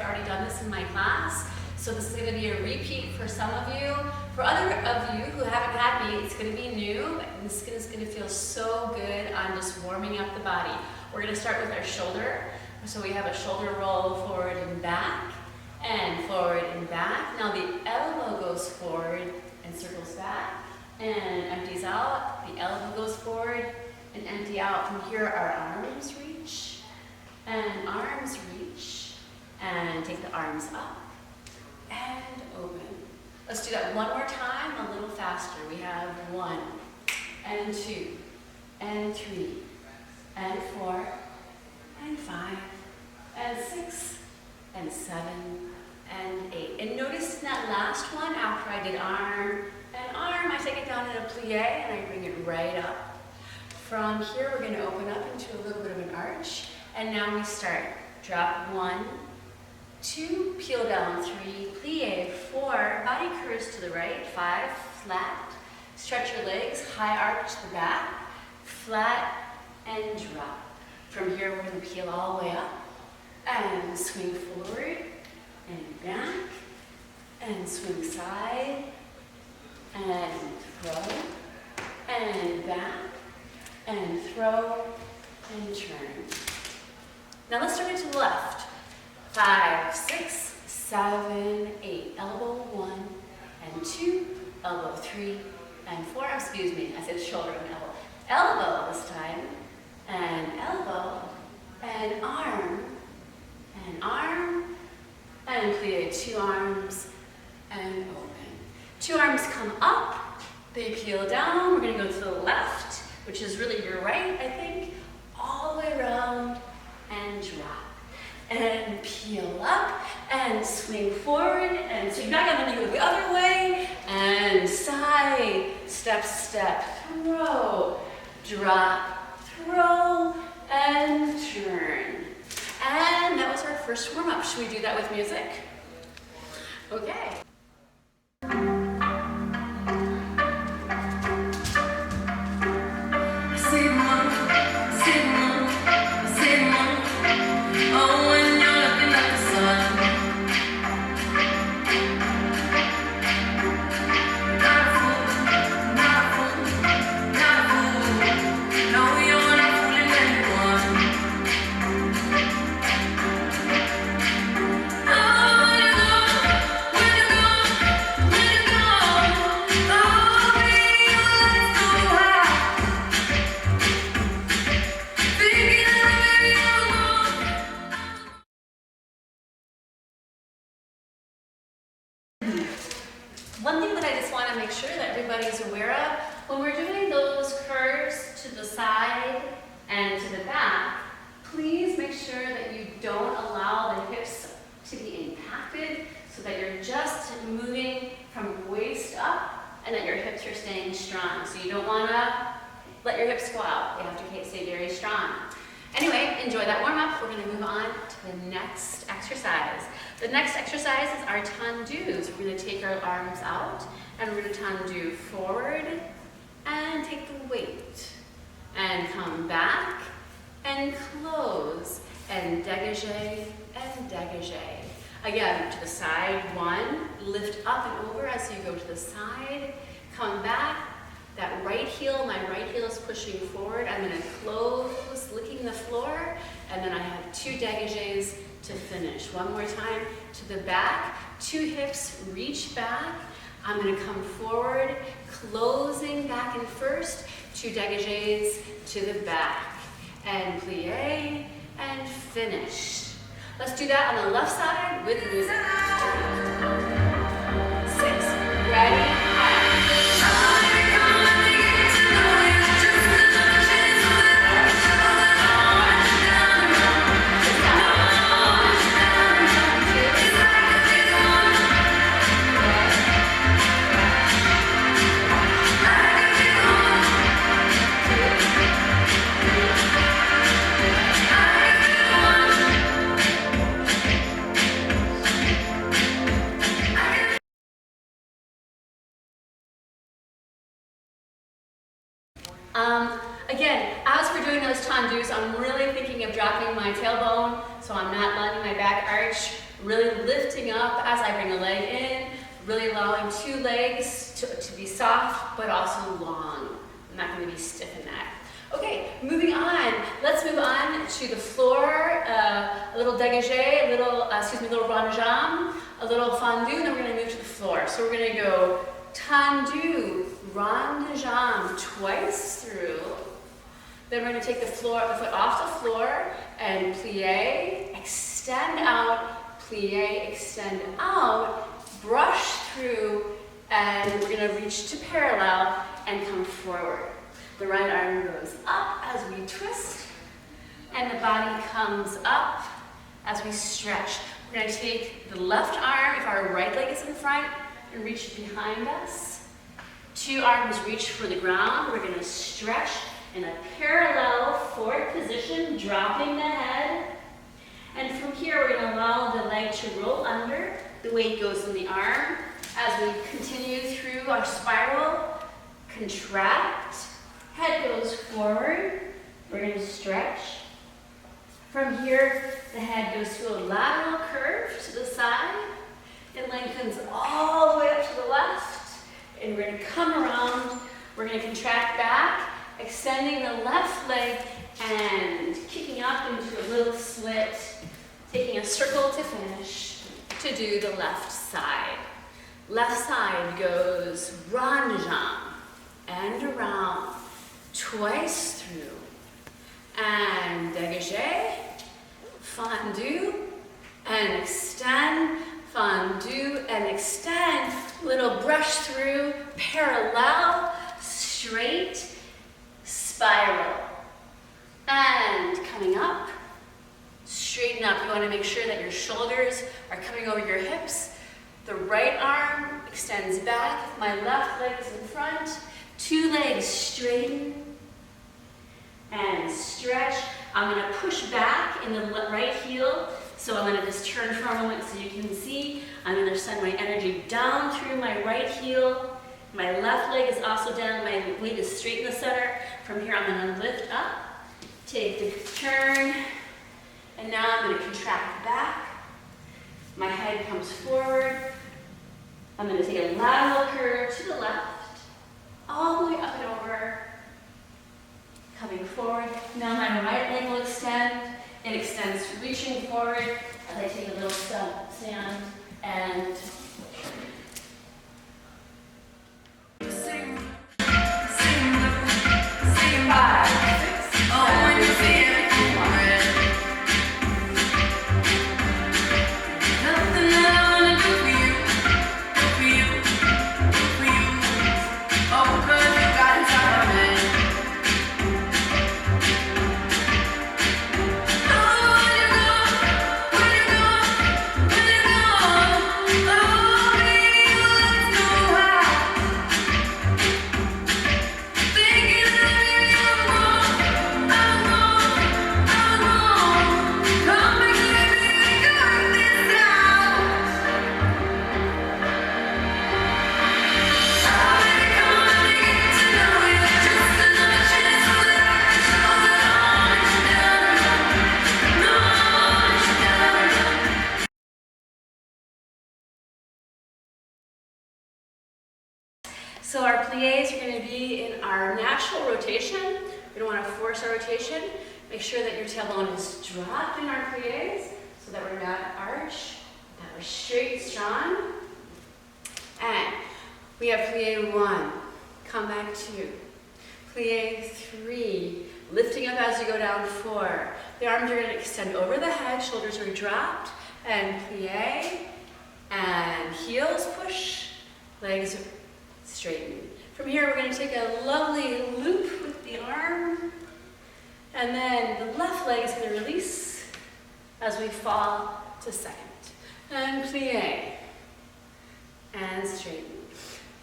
already done this in my class, so this is going to be a repeat for some of you. For other of you who haven't had me, it's going to be new, and this is going to feel so good on just warming up the body. We're going to start with our shoulder. So we have a shoulder roll forward and back, and forward and back. Now the elbow goes forward and circles back, and empties out. The elbow goes forward and empty out. From here, our arms reach, and arms reach, and take the arms up, and open. Let's do that one more time, a little faster. We have 1, and 2, and 3, and 4, and 5, and 6, and 7, and 8. And notice in that last one, after I did arm and arm, I take it down in a plie, and I bring it right up. From here, we're going to open up into a little bit of an arch, and now we start. Drop 1, 2, peel down 3, plie 4, body curves to the right, 5, flat, stretch your legs, high arch the back, flat, and drop. From here, we're going to peel all the way up, and swing forward, and back, and swing side, and throw, and back, and throw, and turn. Now let's turn it to the left. 5, 6, 7, 8. Elbow 1 and 2, elbow 3 and 4. Excuse me, I said shoulder and elbow. Elbow this time, and elbow, and arm, and plie 2 arms, and open. 2 arms come up, they peel down. We're going to go to the left, which is really your right, I think, all the way around, and drop. And peel up, and swing forward, and swing back, and then you go the other way, and side, step, step, throw, drop, throw, and turn. And that was our first warm-up. Should we do that with music? Okay. One thing that I just want to make sure that everybody's aware of, when we're doing those curves to the side and to the back, please make sure that you don't allow the hips to be impacted, so that you're just moving from waist up and that your hips are staying strong. So you don't want to let your hips go out. They have to stay very strong. Anyway, enjoy that warm-up. We're going to move on to the next exercise. The next exercise is our tendus. We're going to take our arms out, and we're going to tendu forward, and take the weight, and come back, and close, and dégagé, and dégagé. Again, to the side, 1, lift up and over as you go to the side, come back. That right heel, my right heel is pushing forward. I'm going to close, licking the floor, and then I have 2 dégagés to finish. One more time, to the back, 2 hips, reach back. I'm going to come forward, closing back and first, 2 dégagés to the back, and plie, and finish. Let's do that on the left side with music. 6, ready, and again, as we're doing those tendus, I'm really thinking of dropping my tailbone, so I'm not letting my back arch. Really lifting up as I bring a leg in, really allowing two legs to be soft, but also long. I'm not gonna be stiff in that. Okay, moving on. Let's move on to the floor. A little dégagé, a little rond de jambe, a little fondue, and then we're gonna move to the floor. So we're gonna go tendu, rond de jambe, twice through. Then we're gonna take the foot off the floor and plie, extend out, plie, extend out, brush through, and we're gonna reach to parallel and come forward. The right arm goes up as we twist, and the body comes up as we stretch. We're gonna take the left arm, if our right leg is in front, and reach behind us. Two arms reach for the ground. We're gonna stretch in a parallel forward position, dropping the head. And from here, we're gonna allow the leg to roll under. The weight goes in the arm. As we continue through our spiral, contract, head goes forward. We're gonna stretch. From here, the head goes to a lateral curve to the side. It lengthens all the way up to the left. And we're gonna come around. We're gonna contract back, extending the left leg and kicking up into a little slit, taking a circle to finish to do the left side. Left side goes rond de jambe and around, twice through, and dégagé, fondue, and extend, fondue, and extend, little brush through, parallel, straight, spiral, and coming up, straighten up. You want to make sure that your shoulders are coming over your hips. The right arm extends back. My left leg is in front. Two legs straighten and stretch. I'm going to push back in the right heel. So I'm going to just turn for a moment so you can see. I'm going to send my energy down through my right heel. My left leg is also down. My weight is straight in the center. From here, I'm going to lift up, take the turn, and now I'm going to contract back. My head comes forward. I'm going to take a lateral curve to the left, all the way up and over, coming forward. Now my right leg will extend. It extends, reaching forward as I take a little stand and sing 5, 6, oh, when you see it. So our pliés are going to be in our natural rotation. We don't want to force our rotation. Make sure that your tailbone is dropped in our pliés so that we're not arch, that we're straight and strong. And we have plie 1, come back 2, plie 3, lifting up as you go down 4. The arms are going to extend over the head, shoulders are dropped, and plie, and heels push, legs straighten. From here, we're going to take a lovely loop with the arm, and then the left leg is going to release as we fall to second. And plie, and straighten,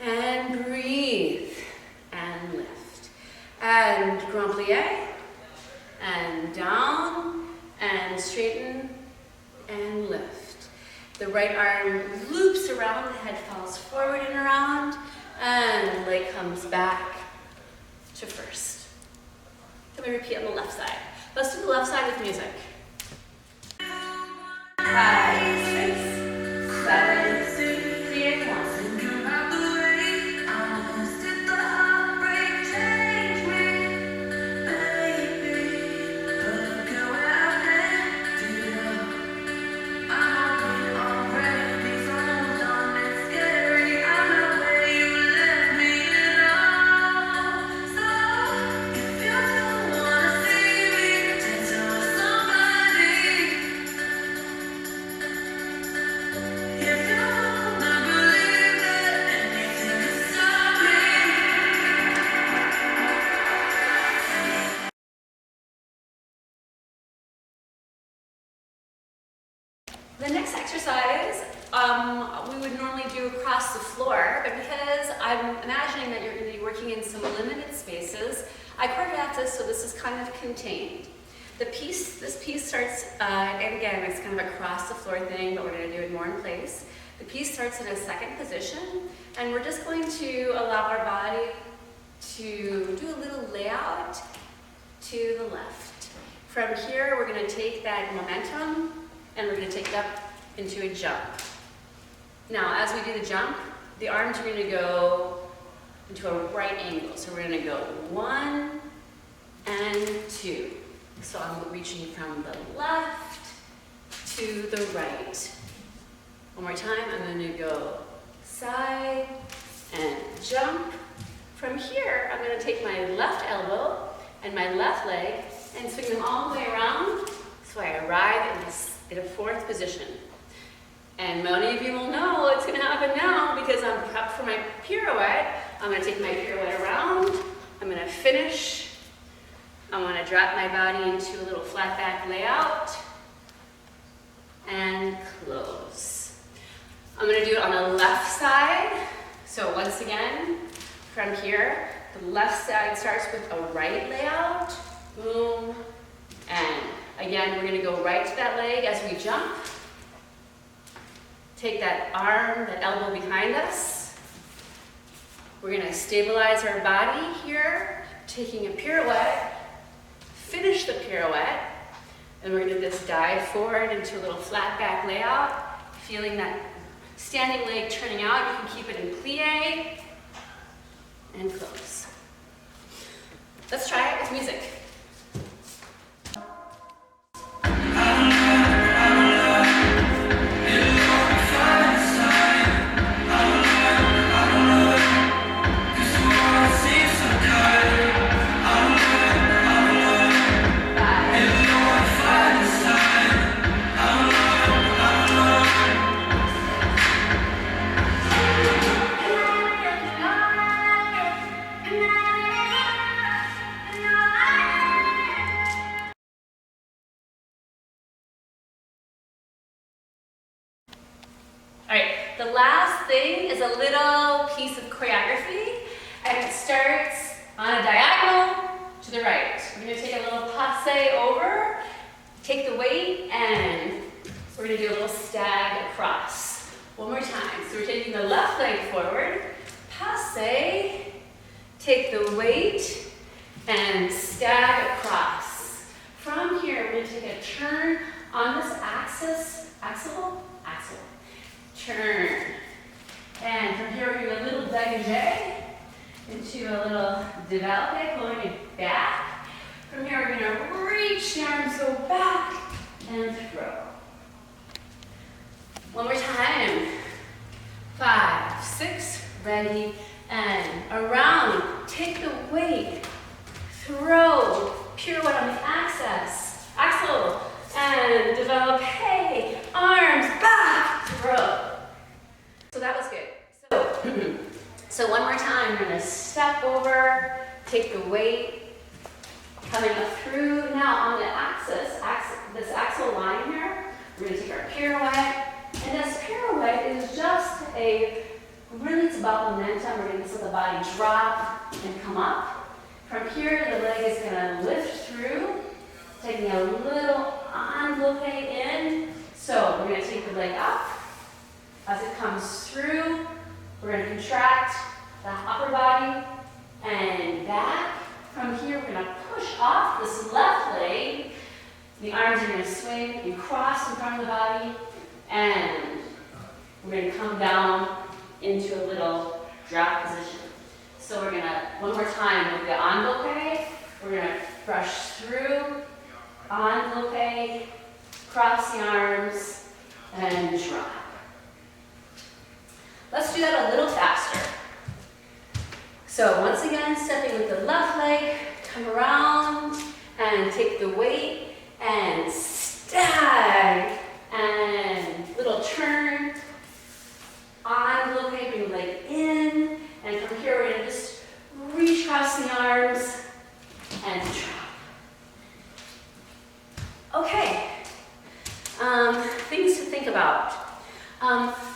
and breathe, and lift, and grand plie, and down, and straighten, and lift. The right arm loops around, the head falls forward and around, and leg comes back to first. Then we repeat on the left side. Let's do the left side with music. The next exercise we would normally do across the floor, but because I'm imagining that you're going to be working in some limited spaces, I choreographed this so this is kind of contained. This piece starts, and again, it's kind of a across the floor thing, but we're going to do it more in place. The piece starts in a second position, and we're just going to allow our body to do a little layout to the left. From here, we're going to take that momentum, and we're going to take it up into a jump. Now, as we do the jump, the arms are going to go into a right angle. So we're going to go 1 and 2. So I'm reaching from the left to the right. One more time, I'm going to go side and jump. From here, I'm going to take my left elbow and my left leg and swing them all the way around so I arrive in a fourth position. And many of you will know what's going to happen now because I'm prepped for my pirouette. I'm going to take my pirouette around. I'm going to finish. I want to drop my body into a little flat back layout and close. I'm going to do it on the left side. So once again, from here, the left side starts with a right layout. Boom. And again, we're going to go right to that leg as we jump. Take that arm, that elbow behind us. We're going to stabilize our body here, taking a pirouette, finish the pirouette, and we're going to just dive forward into a little flat back layout, feeling that standing leg turning out. You can keep it in plie and close. Let's try it with music. Alright, the last thing is a little piece of choreography, and it starts on a diagonal to the right. We're going to take a little passe over, take the weight, and we're going to do a little stag across. One more time. So we're taking the left leg forward, passe, take the weight, and stag across. From here, we're going to take a turn on this axis, axle. Turn. And from here, we're going to do a little dégagé into a little développé, pulling it back. From here, we're going to reach the arms, go back, and throw. One more time. 5, 6, ready, and around. Take the weight, throw, pirouette on the axle, and développé, arms, back, throw. So that was good. So one more time, we're going to step over, take the weight, coming up through. Now on the this axle line here, we're going to take our pirouette. And this pirouette is just really it's about momentum. We're going to let the body drop and come up. From here, the leg is going to lift through, taking a little envelope in. So we're going to take the leg up. As it comes through, we're going to contract the upper body and back. From here, we're going to push off this left leg The arms are gonna swing and cross in front of the body, and we're gonna come down into a little drop position. So we're gonna, one more time with the envelope, we're gonna brush through, envelope, cross the arms, and drop. Let's do that a little faster. So once again, stepping with the left leg, come around, and take the weight, and stag, and little turn, envelope, bring the leg in, and from here we're gonna just reach across the arms, and drop. Okay, things to think about.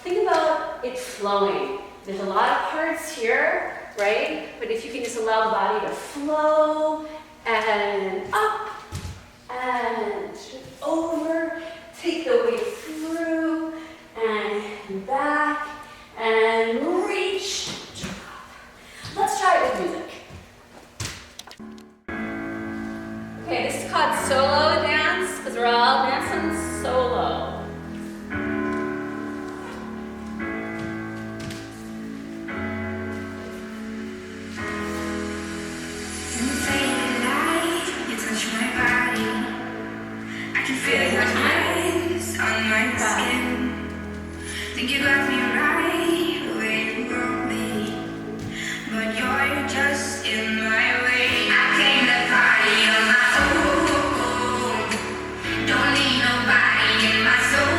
Think about it flowing. There's a lot of parts here, right? But if you can just allow the body to flow, and up, and over, take the weight through, and back, and reach, drop. Let's try it with music. Okay, this is called solo dance, because we're all dancing solo. Think you got me right where you want me, but you're just in my way. I came to party on my own. Don't need nobody in my soul.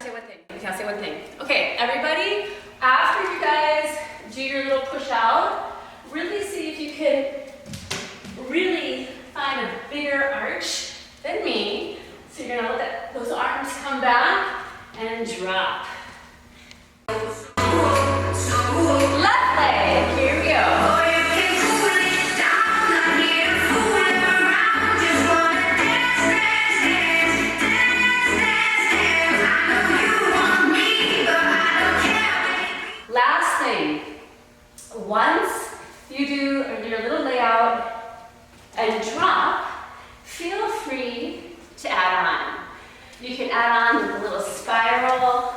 Say one thing. Okay, I'll say one thing. Okay, everybody, after you guys do your little push out, really see if you can really find a bigger arch than me. So you're gonna let those arms come back and drop. Left leg, here we go. Last thing, once you do your little layout and drop, feel free to add on. You can add on a little spiral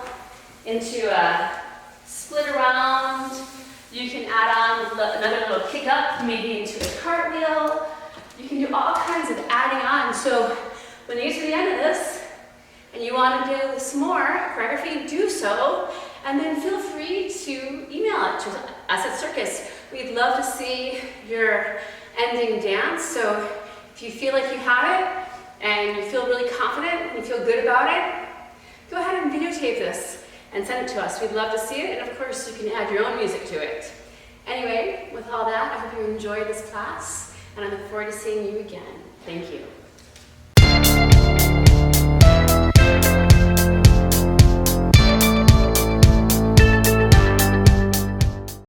into a split around. You can add on another little kick up, maybe into a cartwheel. You can do all kinds of adding on. So when you get to the end of this and you want to do some more choreography, do so. And then feel free to email it to us at Circus. We'd love to see your ending dance. So if you feel like you have it and you feel really confident and you feel good about it, go ahead and videotape this and send it to us. We'd love to see it, and of course you can add your own music to it. Anyway, with all that, I hope you enjoyed this class, and I look forward to seeing you again. Thank you.